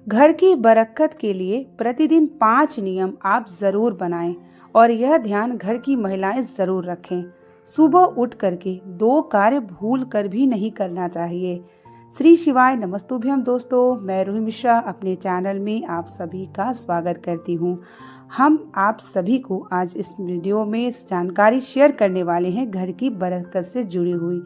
घर की बरकत के लिए प्रतिदिन 5 नियम आप जरूर बनाएं और यह ध्यान घर की महिलाएं जरूर रखें। सुबह उठ करके 2 कार्य भूल कर भी नहीं करना चाहिए। श्री शिवाय नमस्तुभ्यम दोस्तों, मैं रूही मिश्रा अपने चैनल में आप सभी का स्वागत करती हूँ। हम आप सभी को आज इस वीडियो में जानकारी शेयर करने वाले हैं घर की बरकत से जुड़ी हुई,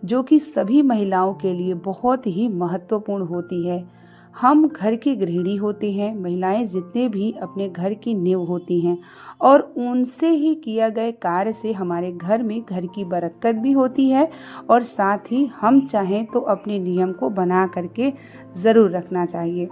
जो कि सभी महिलाओं के लिए बहुत ही महत्वपूर्ण होती है। हम घर की गृहिणी होते हैं, महिलाएं जितने भी अपने घर की नींव होती हैं और उनसे ही किया गए कार्य से हमारे घर में घर की बरकत भी होती है और साथ ही हम चाहें तो अपने नियम को बना करके ज़रूर रखना चाहिए।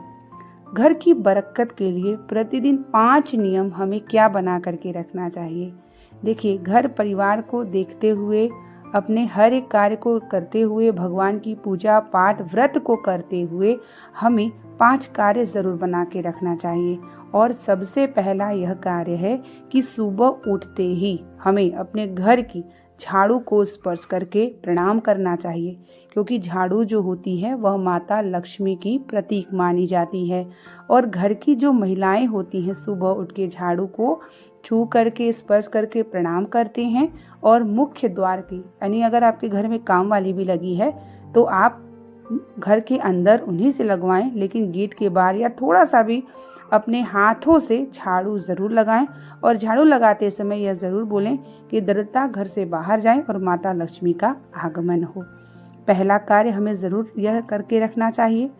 घर की बरकत के लिए प्रतिदिन 5 नियम हमें क्या बना करके रखना चाहिए। देखिए, घर परिवार को देखते हुए, अपने हर एक कार्य को करते हुए, भगवान की पूजा पाठ व्रत को करते हुए हमें 5 कार्य जरूर बना के रखना चाहिए। और सबसे पहला यह कार्य है कि सुबह उठते ही हमें अपने घर की झाड़ू को स्पर्श करके प्रणाम करना चाहिए, क्योंकि झाड़ू जो होती है वह माता लक्ष्मी की प्रतीक मानी जाती है। और घर की जो महिलाएं होती हैं सुबह उठ के झाड़ू को छू करके स्पर्श करके प्रणाम करते हैं और मुख्य द्वार की, यानी अगर आपके घर में काम वाली भी लगी है तो आप घर के अंदर उन्हीं से लगवाएं, लेकिन गेट के बाहर या थोड़ा सा भी अपने हाथों से झाड़ू ज़रूर लगाएं। और झाड़ू लगाते समय यह ज़रूर बोलें कि दरिद्रता घर से बाहर जाए और माता लक्ष्मी का आगमन हो। पहला कार्य हमें ज़रूर यह करके रखना चाहिए।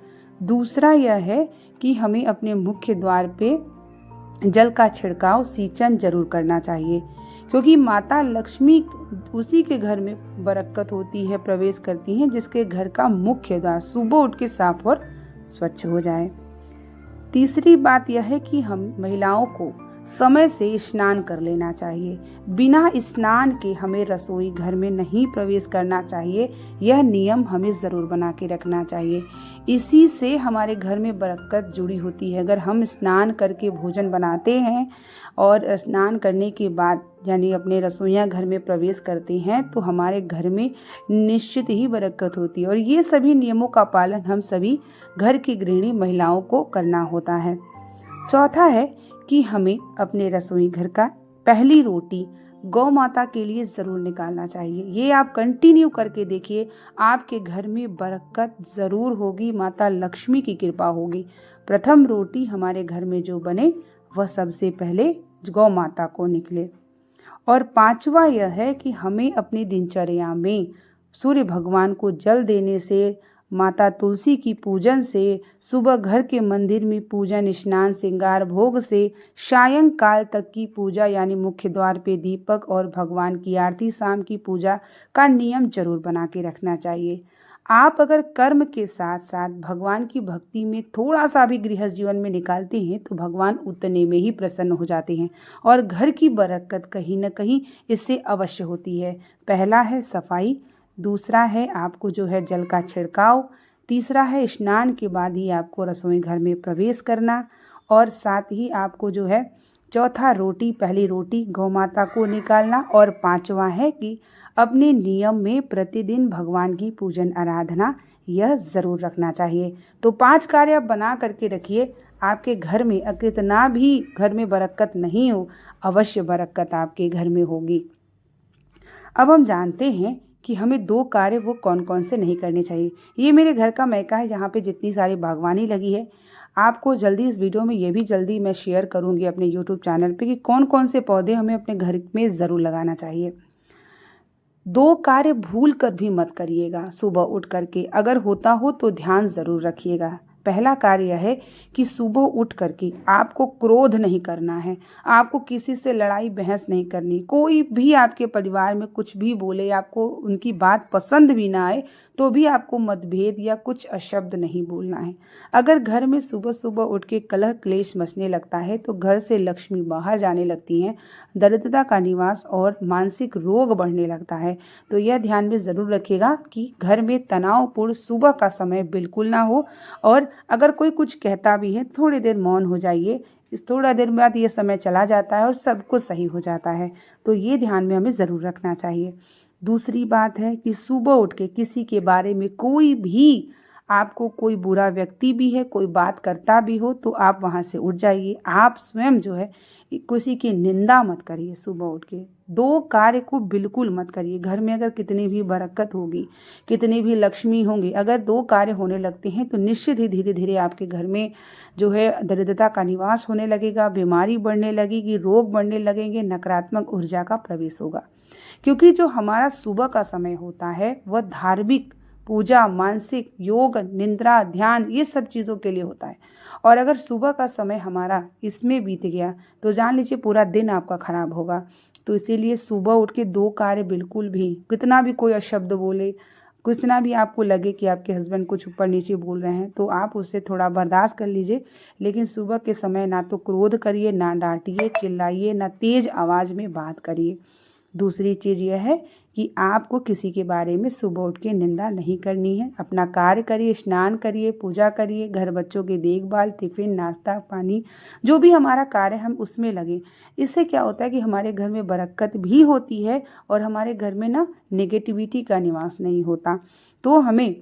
दूसरा यह है कि हमें अपने मुख्य द्वार पे जल का छिड़काव सिंचन जरूर करना चाहिए, क्योंकि माता लक्ष्मी उसी के घर में बरकत होती है, प्रवेश करती हैं जिसके घर का मुख्य द्वार सुबह उठ के साफ और स्वच्छ हो जाए। तीसरी बात यह है कि हम महिलाओं को समय से स्नान कर लेना चाहिए। बिना स्नान के हमें रसोई घर में नहीं प्रवेश करना चाहिए। यह नियम हमें ज़रूर बना के रखना चाहिए। इसी से हमारे घर में बरकत जुड़ी होती है। अगर हम स्नान करके भोजन बनाते हैं और स्नान करने के बाद यानी अपने रसोईया घर में प्रवेश करते हैं तो हमारे घर में निश्चित ही बरकत होती है। और ये सभी नियमों का पालन हम सभी घर की गृहिणी महिलाओं को करना होता है। चौथा है कि हमें अपने रसोई घर का पहली रोटी गौ माता के लिए ज़रूर निकालना चाहिए। ये आप कंटिन्यू करके देखिए, आपके घर में बरकत ज़रूर होगी, माता लक्ष्मी की कृपा होगी। प्रथम रोटी हमारे घर में जो बने वह सबसे पहले गौ माता को निकले। और पांचवा यह है कि हमें अपनी दिनचर्या में सूर्य भगवान को जल देने से, माता तुलसी की पूजन से, सुबह घर के मंदिर में पूजन स्नान श्रृंगार भोग से, सायंकाल तक की पूजा यानी मुख्य द्वार पे दीपक और भगवान की आरती, शाम की पूजा का नियम जरूर बना के रखना चाहिए। आप अगर कर्म के साथ साथ भगवान की भक्ति में थोड़ा सा भी गृहस्थ जीवन में निकालते हैं तो भगवान उतने में ही प्रसन्न हो जाते हैं और घर की बरकत कहीं न कहीं इससे अवश्य होती है। पहला है सफाई, दूसरा है आपको जो है जल का छिड़काव, तीसरा है स्नान के बाद ही आपको रसोई घर में प्रवेश करना, और साथ ही आपको जो है चौथा रोटी पहली रोटी गौ माता को निकालना, और पांचवा है कि अपने नियम में प्रतिदिन भगवान की पूजन आराधना यह ज़रूर रखना चाहिए। तो 5 कार्य आप बना करके रखिए। आपके घर में कितना भी घर में बरकत नहीं हो, अवश्य बरकत आपके घर में होगी। अब हम जानते हैं कि हमें 2 कार्य वो कौन कौन से नहीं करने चाहिए। ये मेरे घर का मैका है जहाँ पे जितनी सारी बागवानी लगी है। आपको जल्दी इस वीडियो में ये भी जल्दी मैं शेयर करूँगी अपने यूट्यूब चैनल पे कि कौन कौन से पौधे हमें अपने घर में ज़रूर लगाना चाहिए। 2 कार्य भूल कर भी मत करिएगा सुबह उठ करके, अगर होता हो तो ध्यान ज़रूर रखिएगा। पहला कार्य यह है कि सुबह उठ करके आपको क्रोध नहीं करना है, आपको किसी से लड़ाई बहस नहीं करनी। कोई भी आपके परिवार में कुछ भी बोले, आपको उनकी बात पसंद भी ना आए तो भी आपको मतभेद या कुछ अशब्द नहीं बोलना है। अगर घर में सुबह सुबह उठ के कलह क्लेश मचने लगता है तो घर से लक्ष्मी बाहर जाने लगती हैं, दरिद्रता का निवास और मानसिक रोग बढ़ने लगता है। तो यह ध्यान में ज़रूर रखिएगा कि घर में तनावपूर्ण सुबह का समय बिल्कुल ना हो, और अगर कोई कुछ कहता भी है थोड़ी देर मौन हो जाइए। इस थोड़ा देर बाद ये समय चला जाता है और सब कुछ सही हो जाता है। तो ये ध्यान में हमें ज़रूर रखना चाहिए। दूसरी बात है कि सुबह उठ के किसी के बारे में कोई भी आपको कोई बुरा व्यक्ति भी है, कोई बात करता भी हो तो आप वहाँ से उठ जाइए। आप स्वयं जो है किसी की निंदा मत करिए। सुबह उठ के दो कार्य को बिल्कुल मत करिए। घर में अगर कितनी भी बरकत होगी, कितनी भी लक्ष्मी होंगी, अगर दो कार्य होने लगते हैं तो निश्चित ही धीरे धीरे आपके घर में जो है दरिद्रता का निवास होने लगेगा, बीमारी बढ़ने लगेगी, रोग बढ़ने लगेंगे, नकारात्मक ऊर्जा का प्रवेश होगा। क्योंकि जो हमारा सुबह का समय होता है वह धार्मिक पूजा, मानसिक योग, निद्रा, ध्यान, ये सब चीज़ों के लिए होता है। और अगर सुबह का समय हमारा इसमें बीत गया तो जान लीजिए पूरा दिन आपका खराब होगा। तो इसीलिए सुबह उठ के दो कार्य बिल्कुल भी, कितना भी कोई अशब्द बोले, कितना भी आपको लगे कि आपके हस्बैंड कुछ ऊपर नीचे बोल रहे हैं तो आप उससे थोड़ा बर्दाश्त कर लीजिए, लेकिन सुबह के समय ना तो क्रोध करिए, ना डांटिए, चिल्लाइए, ना तेज आवाज़ में बात करिए। दूसरी चीज़ यह है कि आपको किसी के बारे में सुबह उठ के निंदा नहीं करनी है। अपना कार्य करिए, स्नान करिए, पूजा करिए, घर बच्चों की देखभाल, टिफिन, नाश्ता पानी, जो भी हमारा कार्य हम उसमें लगे। इससे क्या होता है कि हमारे घर में बरकत भी होती है और हमारे घर में ना नेगेटिविटी का निवास नहीं होता। तो हमें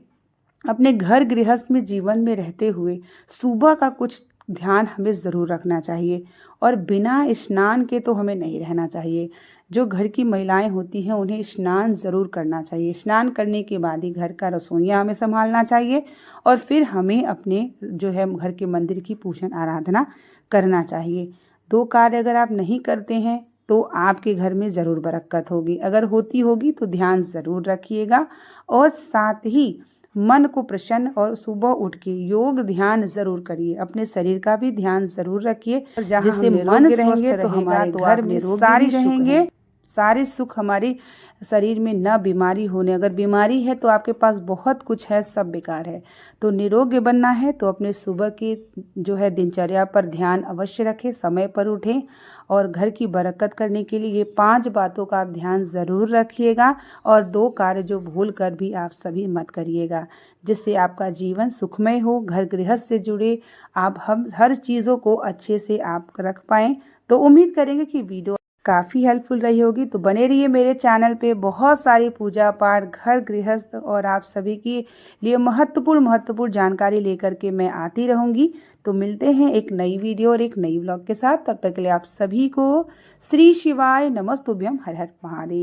अपने घर गृहस्थ में जीवन में रहते हुए सुबह का कुछ ध्यान हमें ज़रूर रखना चाहिए और बिना स्नान के तो हमें नहीं रहना चाहिए। जो घर की महिलाएं होती हैं उन्हें स्नान ज़रूर करना चाहिए। स्नान करने के बाद ही घर का रसोइयाँ हमें संभालना चाहिए और फिर हमें अपने जो है घर के मंदिर की पूजन आराधना करना चाहिए। दो कार्य अगर आप नहीं करते हैं तो आपके घर में ज़रूर बरकत होगी। अगर होती होगी तो ध्यान ज़रूर रखिएगा और साथ ही मन को प्रसन्न और सुबह उठ के योग ध्यान जरूर करिए। अपने शरीर का भी ध्यान जरूर रखिए। जिससे मन स्वस्थ रहेगा तो हमारे घर में सारे रहेंगे, सारे सुख हमारे शरीर में, न बीमारी होने। अगर बीमारी है तो आपके पास बहुत कुछ है, सब बेकार है। तो निरोग बनना है तो अपने सुबह की जो है दिनचर्या पर ध्यान अवश्य रखें, समय पर उठें और घर की बरकत करने के लिए ये 5 बातों का आप ध्यान ज़रूर रखिएगा और 2 कार्य जो भूल कर भी आप सभी मत करिएगा, जिससे आपका जीवन सुखमय हो, घर गृहस्थ से जुड़े आप हम हर चीज़ों को अच्छे से आप रख पाएँ। तो उम्मीद करेंगे कि वीडियो काफ़ी हेल्पफुल रही होगी। तो बने रहिए मेरे चैनल पे, बहुत सारी पूजा पाठ, घर गृहस्थ और आप सभी के लिए महत्वपूर्ण जानकारी लेकर के मैं आती रहूँगी। तो मिलते हैं एक नई वीडियो और एक नई व्लॉग के साथ। तब तक के लिए आप सभी को श्री शिवाय नमस्तुभ्यम, हर हर महादेव।